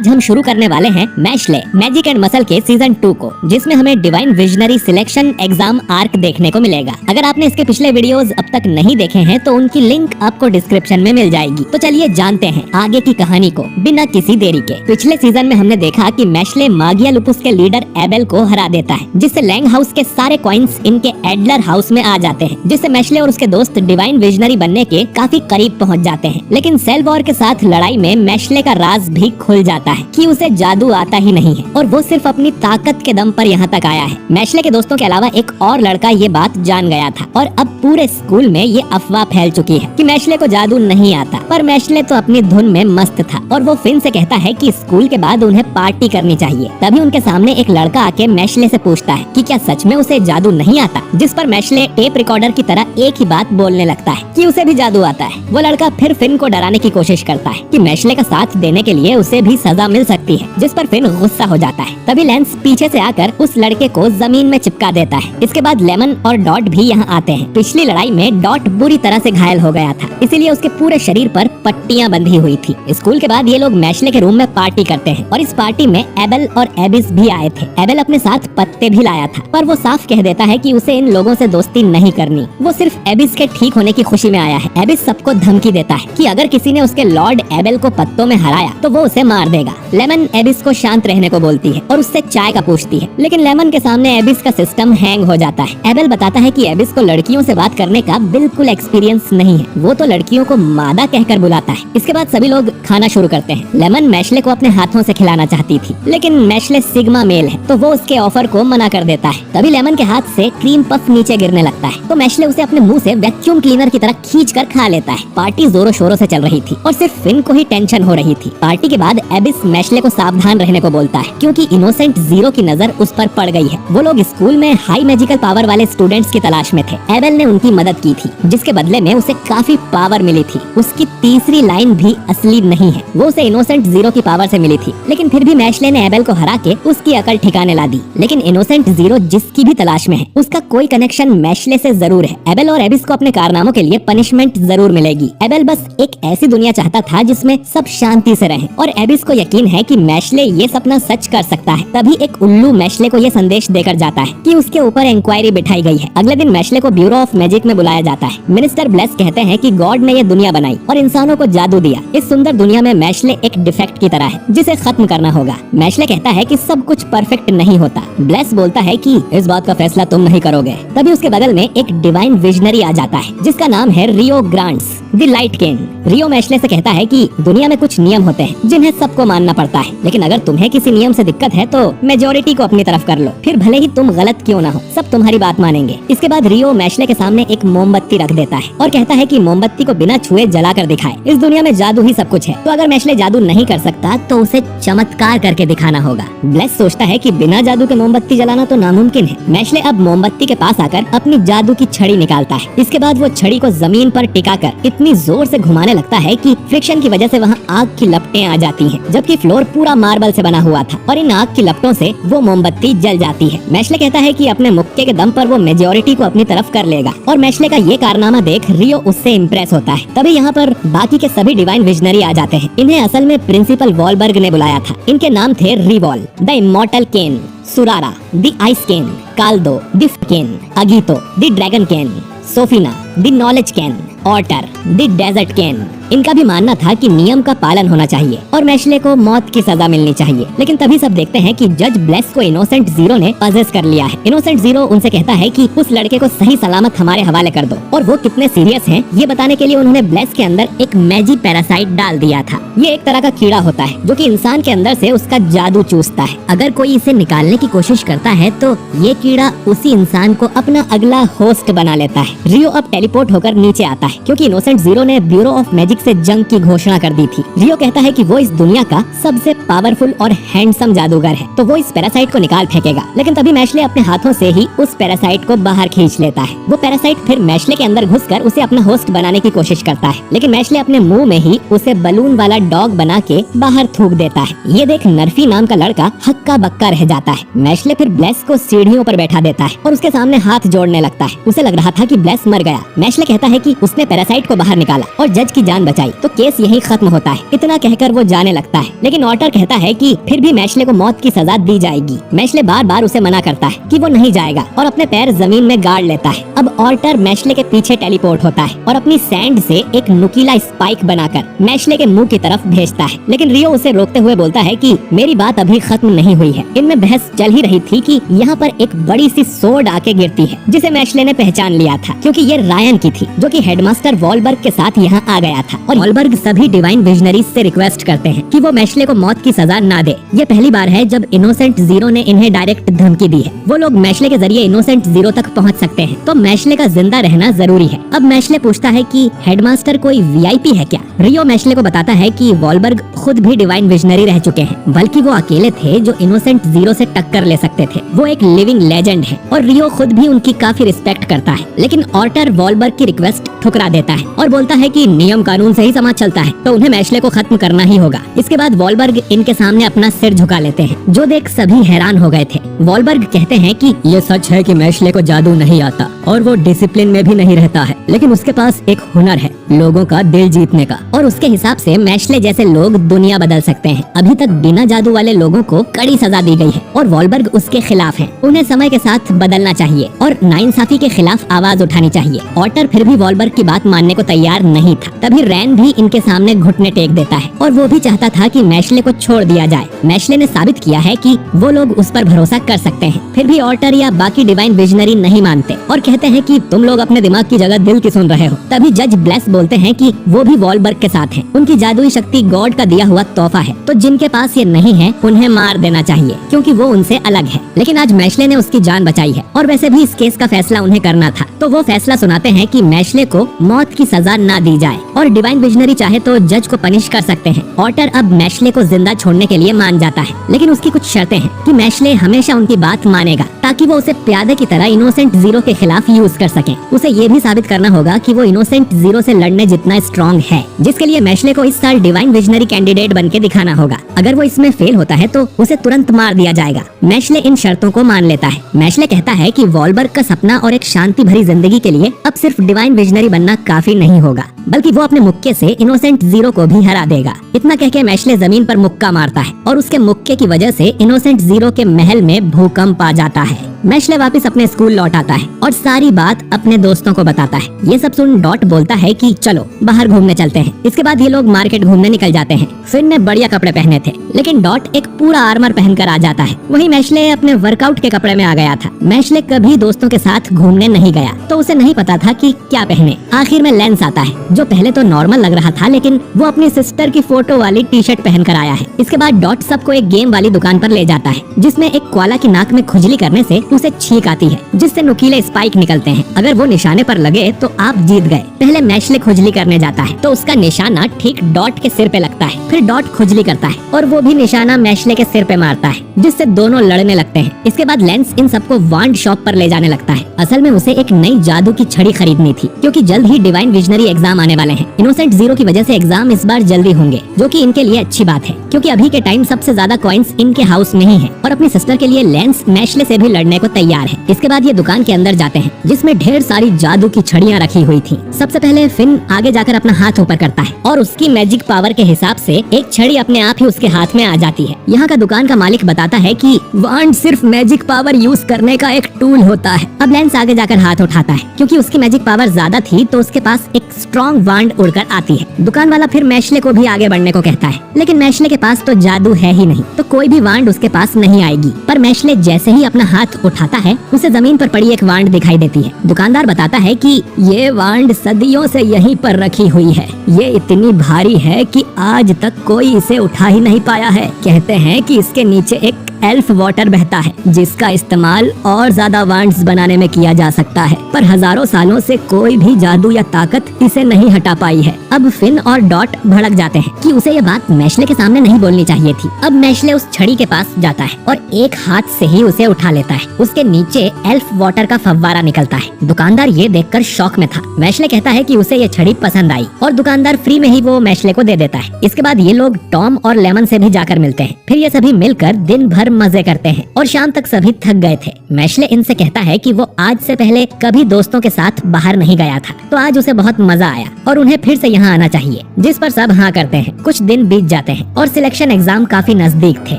आज हम शुरू करने वाले हैं मैशले मैजिक एंड मसल के सीजन 2 को, जिसमें हमें divine visionary selection exam arc देखने को मिलेगा। अगर आपने इसके पिछले वीडियोस अब तक नहीं देखे हैं तो उनकी लिंक आपको डिस्क्रिप्शन में मिल जाएगी। तो चलिए जानते हैं आगे की कहानी को बिना किसी देरी के। पिछले सीजन में हमने देखा कि मैशले मागिया लुपुस के लीडर एबेल को हरा देता है, जिससे लैंग हाउस के सारे कॉइन्स इनके एडलर हाउस में आ जाते हैं, जिससे मैशले और उसके दोस्त डिवाइन विजनरी बनने के काफी करीब पहुँच जाते हैं। लेकिन सेल वॉर के साथ लड़ाई में मैशले का राज भी खुल जाता है कि उसे जादू आता ही नहीं है और वो सिर्फ अपनी ताकत के दम पर यहाँ तक आया है। मैशले के दोस्तों के अलावा एक और लड़का ये बात जान गया था और अब पूरे स्कूल में ये अफवाह फैल चुकी है कि मैशले को जादू नहीं आता। पर मैशले तो अपनी धुन में मस्त था और वो फिन से कहता है कि स्कूल के बाद उन्हें पार्टी करनी चाहिए। तभी उनके सामने एक लड़का आके मैशले से पूछता है कि क्या सच में उसे जादू नहीं आता, जिस पर मैशले टेप रिकॉर्डर की तरह एक ही बात बोलने लगता है कि उसे भी जादू आता है। वो लड़का फिर फिन को डराने की कोशिश करता है कि मैशले का साथ देने के लिए उसे भी सजा मिल सकती है, जिस पर फिन गुस्सा हो जाता है। तभी लेंस पीछे से आकर उस लड़के को जमीन में चिपका देता है। इसके बाद लेमन और डॉट भी यहाँ आते हैं। पिछली लड़ाई में डॉट बुरी तरह से घायल हो गया था, इसीलिए उसके पूरे शरीर पर पट्टियां बंधी हुई थी। स्कूल के बाद ये लोग मैशले के रूम में पार्टी करते हैं और इस पार्टी में एबेल और एबिस भी आए थे। एबेल अपने साथ पत्ते भी लाया था, पर वो साफ कह देता है कि उसे इन लोगों से दोस्ती नहीं करनी। वो सिर्फ एबिस के ठीक होने की खुशी में आया है। एबिस सबको धमकी देता है कि अगर किसी ने उसके लॉर्ड एबेल को पत्तों में हराया तो वो उसे मार देगा। लेमन एबिस को शांत रहने को बोलती है और उससे चाय का पूछती है, लेकिन लेमन के सामने एबिस का सिस्टम हैंग हो जाता है। एबेल बताता है कि एबिस को लड़कियों से बात करने का बिल्कुल एक्सपीरियंस नहीं है, वो तो लड़कियों को मादा कहकर बुलाता है। इसके बाद सभी लोग खाना शुरू करते हैं। लेमन मैशले को अपने हाथों से खिलाना चाहती थी, लेकिन मैशले सिग्मा मेल है तो वो उसके ऑफर को मना कर देता है। तभी लेमन के हाथ से क्रीम पफ नीचे गिरने लगता है तो मैशले उसे अपने मुंह से वैक्यूम क्लीनर की तरह खींचकर खा लेता है। पार्टी जोरों शोरों से चल रही थी और सिर्फ फिन को ही टेंशन हो रही थी। पार्टी के बाद एबिस मैशले को सावधान रहने को बोलता है क्योंकि इनोसेंट जीरो की नजर उस पर पड़ गई है। वो लोग स्कूल में हाई मैजिकल पावर वाले स्टूडेंट्स की तलाश में थे। एबेल ने उनकी मदद की थी, जिसके बदले में उसे काफी पावर मिली थी। उसकी तीसरी लाइन भी असली नहीं है, वो उसे इनोसेंट जीरो की पावर से मिली थी। लेकिन फिर भी मैशले ने एबेल को हरा के उसकी अकल ठिकाने ला दी। लेकिन इनोसेंट जीरो जिसकी भी तलाश में है, उसका कोई कनेक्शन मैशले से जरूर है। एबेल और एबिस को अपने कारनामों के लिए पनिशमेंट जरूर मिलेगी। एबेल बस एक ऐसी दुनिया चाहता था जिसमें सब शांति से रहें और एबिस को यकीन है कि मैशले ये सपना सच कर सकता है। तभी एक उल्लू मैशले को ये संदेश देकर जाता है कि उसके ऊपर इंक्वायरी बिठाई गई है। अगले दिन मैशले को ब्यूरो ऑफ मैजिक में बुलाया जाता है। मिनिस्टर ब्लेस कहते हैं कि गॉड ने ये दुनिया बनाई और इंसानों को जादू दिया। इस सुंदर दुनिया में मैशले एक डिफेक्ट की तरह है जिसे खत्म करना होगा। मैशले कहता है कि सब कुछ परफेक्ट नहीं होता। ब्लेस बोलता है कि इस बात का फैसला तुम नहीं करोगे। तभी उसके बगल में एक डिवाइन विजनरी आ जाता है जिसका नाम है Ryoh Grantz the light king. Ryoh Mashle से कहता है कि दुनिया में कुछ नियम होते हैं जिन्हें सबको मानना पड़ता है, लेकिन अगर तुम्हें किसी नियम से दिक्कत है तो मेजोरिटी को अपनी तरफ कर लो, फिर भले ही तुम गलत क्यों ना हो, सब तुम्हारी बात मानेंगे। इसके बाद रियो मैशले के सामने एक मोमबत्ती रख देता है और कहता है कि मोमबत्ती को बिना छुए जला कर दिखाए। इस दुनिया में जादू ही सब कुछ है, तो अगर मैशले जादू नहीं कर सकता तो उसे चमत्कार करके दिखाना होगा। ब्लेस सोचता है कि बिना जादू के मोमबत्ती जलाना तो नामुमकिन है। मैशले अब मोमबत्ती के पास आकर अपनी जादू की छड़ी निकालता है। इसके बाद वो छड़ी को जमीन पर टिकाकर इतनी जोर से घुमाने लगता है कि फ्रिक्शन की वजह से वहाँ आग की लपटें आ जाती हैं, जबकि फ्लोर पूरा मार्बल से बना हुआ था और इन आग की लपटों से वो मोमबत्ती जल जाती है। मैशले कहता है कि अपने मुक्के के दम पर वो मेजोरिटी को अपनी तरफ कर लेगा और मैशले का ये कारनामा देख रियो उससे इम्प्रेस होता है। तभी यहाँ पर बाकी के सभी डिवाइन विजनरी आ जाते हैं। इन्हें असल में प्रिंसिपल वॉलबर्ग ने बुलाया था। इनके नाम थे Revol, the immortal cane, Tsurara, the ice cane, Kaldo, the cane, Agito, the dragon cane, Sophina, the knowledge cane, Orter, the desert cane. इनका भी मानना था कि नियम का पालन होना चाहिए और मैशले को मौत की सजा मिलनी चाहिए। लेकिन तभी सब देखते हैं कि जज ब्लेस को इनोसेंट जीरो ने पजेस कर लिया है। इनोसेंट जीरो उनसे कहता है कि उस लड़के को सही सलामत हमारे हवाले कर दो और वो कितने सीरियस हैं ये बताने के लिए उन्होंने ब्लेस के अंदर एक मैजी पैरासाइट डाल दिया था। ये एक तरह का कीड़ा होता है जो कि इंसान के अंदर से उसका जादू चूसता है। अगर कोई इसे निकालने की कोशिश करता है तो ये कीड़ा उसी इंसान को अपना अगला होस्ट बना लेता है। रियो अब टेलीपोर्ट होकर नीचे आता है क्योंकि इनोसेंट जीरो ने ब्यूरो ऑफ मैजिक से जंग की घोषणा कर दी थी। रियो कहता है कि वो इस दुनिया का सबसे पावरफुल और हैंडसम जादूगर है, तो वो इस पैरासाइट को निकाल फेंकेगा। लेकिन तभी मैशले अपने हाथों से ही उस पैरासाइट को बाहर खींच लेता है। वो पैरासाइट फिर मैशले के अंदर घुसकर उसे अपना होस्ट बनाने की कोशिश करता है, लेकिन मैशले अपने मुंह में ही उसे बलून वाला डॉग बना के बाहर थूक देता है। ये देख नर्फी नाम का लड़का हक्का बक्का रह जाता है। मैशले फिर ब्लेस को सीढ़ियों पर बैठा देता है और उसके सामने हाथ जोड़ने लगता है। उसे लग रहा था कि ब्लेस मर गया। मैशले कहता है कि उसने पैरासाइट को बाहर निकाला और जज की जान बचाई तो केस यही खत्म होता है। इतना कहकर वो जाने लगता है, लेकिन ऑटर कहता है कि फिर भी मैशले को मौत की सजा दी जाएगी। मैशले बार बार उसे मना करता है कि वो नहीं जाएगा और अपने पैर जमीन में गाड़ लेता है। अब ऑटर मैशले के पीछे टेलीपोर्ट होता है और अपनी सैंड से एक नुकीला स्पाइक बनाकर मैशले के मुंह की तरफ भेजता है, लेकिन रियो उसे रोकते हुए बोलता है कि मेरी बात अभी खत्म नहीं हुई है। इनमें बहस चल ही रही थी कि यहाँ पर एक बड़ी सी सोड आके गिरती है, जिसे मैशले ने पहचान लिया था क्योंकि ये रायन की थी, जो कि हेडमास्टर वॉलबर्ग के साथ यहाँ आ गया था। और वॉलबर्ग सभी डिवाइन विजनरीज से रिक्वेस्ट करते हैं कि वो मैशले को मौत की सजा ना दे। ये पहली बार है जब इनोसेंट जीरो ने इन्हें डायरेक्ट धमकी दी है। वो लोग मैशले के जरिए इनोसेंट जीरो तक पहुँच सकते हैं, तो मैशले का जिंदा रहना जरूरी है। अब मैशले पूछता है कि हेडमास्टर कोई वीआईपी है क्या? रियो मैशले को बताता है कि वॉलबर्ग खुद भी डिवाइन विजनरी रह चुके हैं, बल्कि वो अकेले थे जो इनोसेंट जीरो से टक्कर ले सकते थे। वो एक लिविंग लेजेंड है और रियो खुद भी उनकी काफी रिस्पेक्ट करता है। लेकिन ऑटर वॉलबर्ग की रिक्वेस्ट ठुकरा देता है और बोलता है कि नियम कानून से ही समाज चलता है, तो उन्हें मैशले को खत्म करना ही होगा। इसके बाद वॉलबर्ग इनके सामने अपना सिर झुका लेते हैं, जो देख सभी हैरान हो गए थे। वॉलबर्ग कहते हैं कि ये सच है कि मैशले को जादू नहीं आता और वो डिसिप्लिन में भी नहीं रहता है, लेकिन उसके पास एक हुनर है लोगों का दिल जीतने का, और उसके हिसाब से मैशले जैसे लोग दुनिया बदल सकते हैं। अभी तक बिना जादू वाले लोगों को कड़ी सजा दी गई है और वॉलबर्ग उसके खिलाफ है। उन्हें समय के साथ बदलना चाहिए और नाइंसाफी के खिलाफ आवाज उठानी चाहिए। ऑटर फिर भी वॉलबर्ग की बात मानने को तैयार नहीं था। तभी रैन भी इनके सामने घुटने टेक देता है और वो भी चाहता था कि मैशले को छोड़ दिया जाए। मैशले ने साबित किया है कि वो लोग उस पर भरोसा कर सकते हैं। फिर भी ऑटर या बाकी डिवाइन विजनरी नहीं मानते और कहते हैं कि तुम लोग अपने दिमाग की जगह दिल की सुन रहे हो। तभी जज ब्लेस बोलते हैं कि वो भी वॉलबर्ग के साथ हैं। उनकी जादुई शक्ति गॉड का दिया हुआ तोहफा है, तो जिनके पास ये नहीं है उन्हें मार देना चाहिए क्योंकि वो उनसे अलग है। लेकिन आज मैशले ने उसकी जान बचाई है और वैसे भी इस केस का फैसला उन्हें करना था, तो वो फैसला सुनाते हैं कि मैशले को मौत की सजा ना दी जाए और डिवाइन विजनरी चाहे तो जज को पनिश कर सकते हैं। ऑटर अब मैशले को जिंदा छोड़ने के लिए मान जाता है, लेकिन उसकी कुछ शर्तें हैं कि मैशले हमेशा उनकी बात मानेगा ताकि वो उसे प्यादे की तरह इनोसेंट जीरो के खिलाफ यूज कर सके। उसे ये भी साबित करना होगा कि वो इनोसेंट जीरो से लड़ने जितना स्ट्रॉन्ग है, जिसके लिए मैशले को इस साल डिवाइन विजनरी कैंडिडेट बन के दिखाना होगा। अगर वो इसमें फेल होता है तो उसे तुरंत मार दिया जाएगा। मैशले इन शर्तों को मान लेता है। मैशले कहता है कि वॉलबर्ग का सपना और एक शांति भरी जिंदगी के लिए अब सिर्फ डिवाइन विजनरी बनना काफी नहीं होगा, बल्कि वो अपने मुक्के से इनोसेंट जीरो को भी हरा देगा। इतना कहके मैशले जमीन पर मुक्का मारता है और उसके मुक्के की वजह से इनोसेंट जीरो के महल में भूकंप आ जाता है। मैशले वापस अपने स्कूल लौट आता है और सारी बात अपने दोस्तों को बताता है। ये सब सुन डॉट बोलता है कि चलो बाहर घूमने चलते हैं। इसके बाद ये लोग मार्केट घूमने निकल जाते हैं। फिन ने बढ़िया कपड़े पहने थे, लेकिन डॉट एक पूरा आर्मर पहनकर आ जाता है। वहीं मैशले अपने वर्कआउट के कपड़े में आ गया था। मैशले कभी दोस्तों के साथ घूमने नहीं गया, तो उसे नहीं पता था कि क्या पहने। आखिर में लेंस आता है, जो पहले तो नॉर्मल लग रहा था, लेकिन वो अपनी सिस्टर की फोटो वाली टी शर्ट पहन कर आया है। इसके बाद डॉट सबको एक गेम वाली दुकान पर ले जाता है, जिसमें एक कोआला की नाक में खुजली करने से उसे छींक आती है, जिससे नुकीले स्पाइक निकलते हैं। अगर वो निशाने पर लगे तो आप जीत गए। पहले मैशले खुजली करने जाता है तो उसका निशाना ठीक डॉट के सिर पे लगता है। फिर डॉट खुजली करता है और वो भी निशाना मैशले के सिर पे मारता है, जिससे दोनों लड़ने लगते हैं। इसके बाद लेंस इन सबको वांड शॉप पर ले जाने लगता है। असल में उसे एक नई जादू की छड़ी खरीदनी थी, क्योंकि जल्द ही डिवाइन विजनरी एग्जाम आने वाले हैं। इनोसेंट जीरो की वजह से एग्जाम इस बार जल्दी होंगे, जो कि इनके लिए अच्छी बात है, क्योंकि अभी के टाइम सबसे ज्यादा कॉइंस इनके हाउस में ही है। और अपनी सिस्टर के लिए लेंस मैशले से भी लड़ने को तैयार है। इसके बाद ये दुकान के अंदर जाते हैं, जिसमें ढेर सारी जादू की छड़ियाँ रखी हुई थी। सबसे पहले फिन आगे जाकर अपना हाथ ऊपर करता है और उसकी मैजिक पावर के हिसाब से एक छड़ी अपने आप ही उसके हाथ में आ जाती है। यहाँ का दुकान का मालिक बताता है कि वांड सिर्फ मैजिक पावर यूज करने का एक टूल होता है। अब लेंस आगे जाकर हाथ उठाता है, क्योंकि उसकी मैजिक पावर ज्यादा थी तो उसके पास एक स्ट्रॉन्ग वांड उड़कर आती है। दुकान वाला फिर मैशले को भी आगे बढ़ने को कहता है, लेकिन मैशले के पास तो जादू है ही नहीं, तो कोई भी वांड उसके पास नहीं आएगी। पर मैशले जैसे ही अपना हाथ उठाता है, उसे जमीन पर पड़ी एक वांड दिखाई देती है। दुकानदार बताता है कि ये वांड सदियों से यहीं पर रखी हुई है। ये इतनी भारी है कि आज तक कोई इसे उठा ही नहीं पाया है। कहते हैं कि इसके नीचे एक एल्फ वाटर बहता है, जिसका इस्तेमाल और ज्यादा वांड्स बनाने में किया जा सकता है, पर हजारों सालों से कोई भी जादू या ताकत इसे नहीं हटा पाई है। अब फिन और डॉट भड़क जाते हैं कि उसे ये बात मैशले के सामने नहीं बोलनी चाहिए थी। अब मैशले उस छड़ी के पास जाता है और एक हाथ से ही उसे उठा लेता है। उसके नीचे एल्फ वाटर का फव्वारा निकलता है। दुकानदार ये देखकर शॉक में था। मैशले कहता है कि उसे ये छड़ी पसंद आई और दुकानदार फ्री में ही वो मैशले को दे देता है। इसके बाद ये लोग टॉम और लेमन से भी जाकर मिलते हैं। फिर ये सभी मिलकर दिन भर कर मजे करते हैं और शाम तक सभी थक गए थे। मैश्ले इनसे कहता है कि वो आज से पहले कभी दोस्तों के साथ बाहर नहीं गया था, तो आज उसे बहुत मजा आया और उन्हें फिर से यहाँ आना चाहिए, जिस पर सब हाँ करते हैं। कुछ दिन बीत जाते हैं और सिलेक्शन एग्जाम काफी नजदीक थे,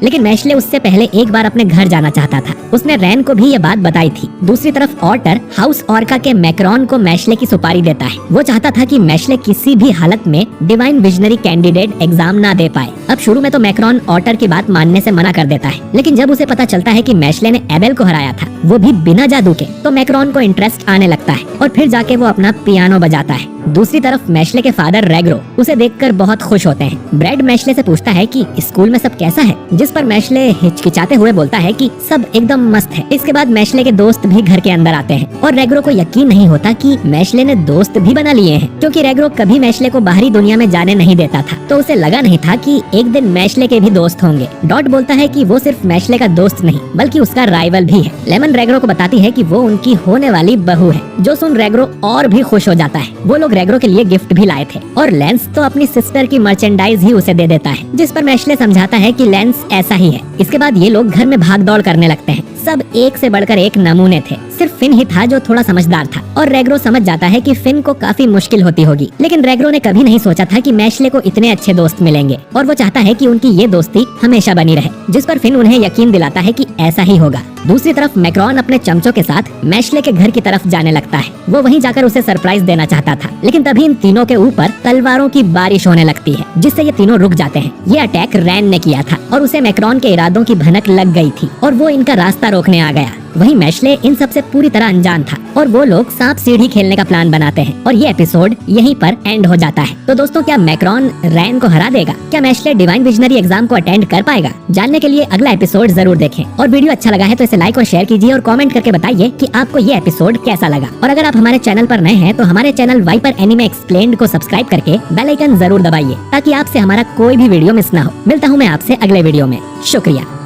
लेकिन मैश्ले उससे पहले एक बार अपने घर जाना चाहता था। उसने रैन को भी ये बात बताई थी। दूसरी तरफ ऑटर हाउस ऑर्का के मैक्रॉन को मैश्ले की सुपारी देता है। वो चाहता था कि मैश्ले किसी भी हालत में डिवाइन विजनरी कैंडिडेट एग्जाम ना दे पाए। अब शुरू में तो मैक्रॉन ऑटर की बात मानने से मना कर देता है, लेकिन जब उसे पता चलता है कि मैश्ले ने एबेल को हराया था, वो भी बिना जादू के, तो मैक्रॉन को इंटरेस्ट आने लगता है और फिर जाके वो अपना पियानो बजाता है। दूसरी तरफ मैश्ले के फादर रेग्रो उसे देखकर बहुत खुश होते हैं। ब्रेड मैश्ले से पूछता है कि स्कूल में सब कैसा है, जिस पर मैश्ले हिचकिचाते हुए बोलता है कि सब एकदम मस्त है। इसके बाद मैश्ले के दोस्त भी घर के अंदर आते हैं और रेग्रो को यकीन नहीं होता कि मैश्ले ने दोस्त भी बना लिए हैं, क्योंकि रेग्रो कभी मैश्ले को बाहरी दुनिया में जाने नहीं देता था, तो उसे लगा नहीं था कि एक दिन मैश्ले के भी दोस्त होंगे। डॉट बोलता है कि वो सिर्फ मैश्ले का दोस्त नहीं बल्कि उसका राइवल भी है। लेमन रेग्रो को बताती है कि वो उनकी होने वाली बहू है, जो सुन रेग्रो और भी खुश हो जाता है। वो लोग रेग्रो के लिए गिफ्ट भी लाए थे और लेंस तो अपनी सिस्टर की मर्चेंडाइज ही उसे दे देता है, जिस पर मैश्ले समझाता है कि लेंस ऐसा ही है। इसके बाद ये लोग घर में भाग दौड़ करने लगते हैं। सब एक से बढ़कर एक नमूने थे, सिर्फ फिन ही था जो थोड़ा समझदार था और रेग्रो समझ जाता है कि फिन को काफी मुश्किल होती होगी, लेकिन रेग्रो ने कभी नहीं सोचा था कि मैश्ले को इतने अच्छे दोस्त मिलेंगे और वो चाहता है कि उनकी ये दोस्ती हमेशा बनी रहे, जिस पर फिन उन्हें यकीन दिलाता है कि ऐसा ही होगा। दूसरी तरफ मैक्रॉन अपने चमचों के साथ मैश्ले के घर की तरफ जाने लगता है। वो वहीं जाकर उसे सरप्राइज देना चाहता था, लेकिन तभी इन तीनों के ऊपर तलवारों की बारिश होने लगती है, जिससे ये तीनों रुक जाते हैं। ये अटैक रैन ने किया था और उसे मैक्रॉन के इरादों की भनक लग गई थी और वो इनका रास्ता रोकने आ गया। वहीं मैश्ले इन सब से पूरी तरह अनजान था और वो लोग सांप सीढ़ी खेलने का प्लान बनाते हैं और ये एपिसोड यहीं पर एंड हो जाता है। तो दोस्तों, क्या मैक्रॉन रैन को हरा देगा? क्या मैश्ले डिवाइन विजनरी एग्जाम को अटेंड कर पाएगा? जानने के लिए अगला एपिसोड जरूर देखें और वीडियो अच्छा लगा है तो इसे लाइक और शेयर कीजिए और कमेंट करके बताइए कि आपको ये एपिसोड कैसा लगा। और अगर आप हमारे चैनल पर नए हैं तो हमारे चैनल वाइपर एनिमे एक्सप्लेन्ड को सब्सक्राइब करके बेल आइकन जरूर दबाइए, ताकि आपसे हमारा कोई भी वीडियो मिस ना हो। मिलता हूँ मैं आपसे अगले वीडियो में। शुक्रिया।